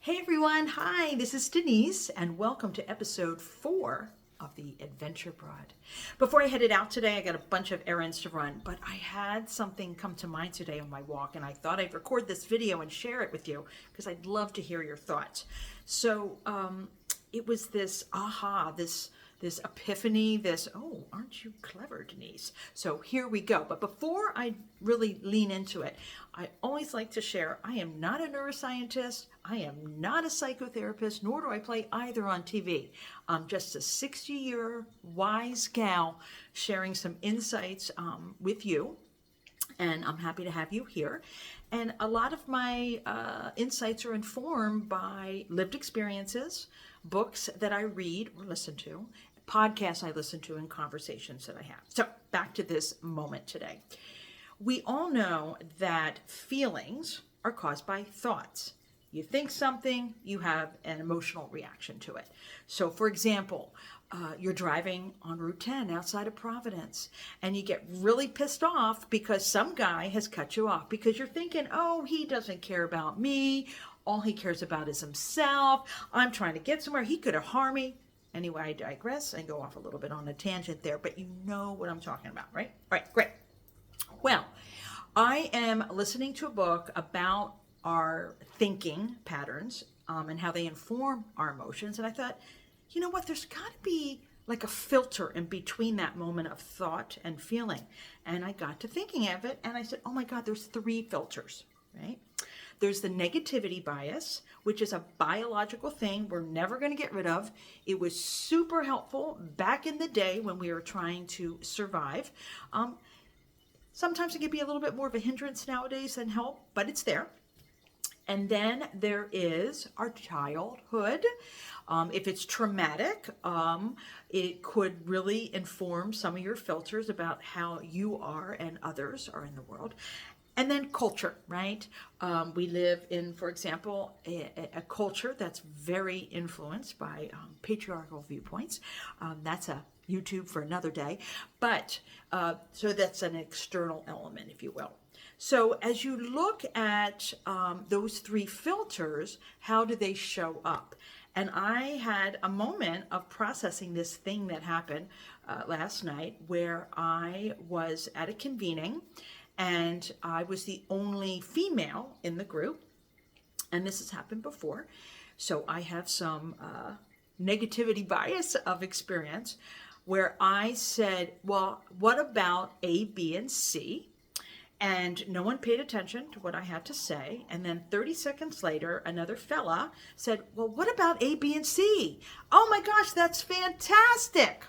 Hey everyone, hi, this is Denise, and welcome to episode 4 of the Adventure Broad. Before I headed out today, I got a bunch of errands to run, but I had something come to mind today on my walk, and I thought I'd record this video and share it with you because I'd love to hear your thoughts. So it was this aha, this epiphany, oh, aren't you clever, Denise? So here we go. But before I really lean into it, I always like to share, I am not a neuroscientist, I am not a psychotherapist, nor do I play either on TV. I'm just a 60-year wise gal sharing some insights with you. And I'm happy to have you here. And a lot of my insights are informed by lived experiences, books that I read or listen to, podcasts I listen to, and conversations that I have. So back to this moment today. We all know that feelings are caused by thoughts. You think something, you have an emotional reaction to it. So for example, you're driving on Route 10 outside of Providence and you get really pissed off because some guy has cut you off because you're thinking, oh, he doesn't care about me. All he cares about is himself. I'm trying to get somewhere. He could have harmed me. Anyway, I digress and go off a little bit on a tangent there, but you know what I'm talking about, right? All right, great. Well, I am listening to a book about our thinking patterns and how they inform our emotions. And I thought, you know what, there's got to be like a filter in between that moment of thought and feeling. And I got to thinking of it and I said, oh my God, there's 3 filters, right? There's the negativity bias, which is a biological thing we're never going to get rid of. It was super helpful back in the day when we were trying to survive. Sometimes it can be a little bit more of a hindrance nowadays than help, but it's there. And then there is our childhood. If it's traumatic, it could really inform some of your filters about how you are and others are in the world. And then culture, right? We live in, for example, a culture that's very influenced by patriarchal viewpoints. That's a YouTube for another day. But so that's an external element, if you will. So as you look at those 3 filters, how do they show up? And I had a moment of processing this thing that happened last night where I was at a convening and I was the only female in the group. And this has happened before. So I have some negativity bias of experience where I said, well, what about A, B, and C? And no one paid attention to what I had to say. And then 30 seconds later, another fella said, well, what about A, B, and C? Oh my gosh, that's fantastic.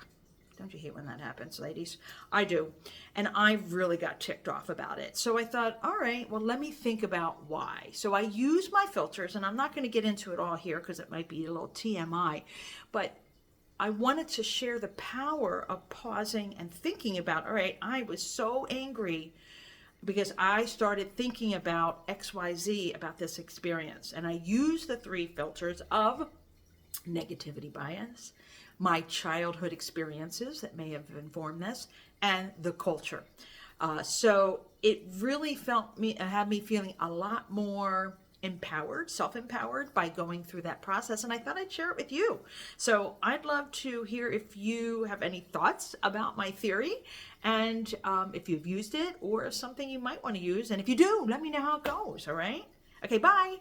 Don't you hate when that happens, ladies? I do. And I really got ticked off about it. So I thought, all right, well, let me think about why. So I use my filters, and I'm not going to get into it all here because it might be a little TMI, but I wanted to share the power of pausing and thinking about, all right, I was so angry because I started thinking about XYZ, about this experience. And I used the 3 filters of negativity bias, my childhood experiences that may have informed this, and the culture. So it really had me feeling a lot more empowered, self-empowered by going through that process. And I thought I'd share it with you. So I'd love to hear if you have any thoughts about my theory and if you've used it or something you might want to use. And if you do, let me know how it goes. All right. Okay. Bye.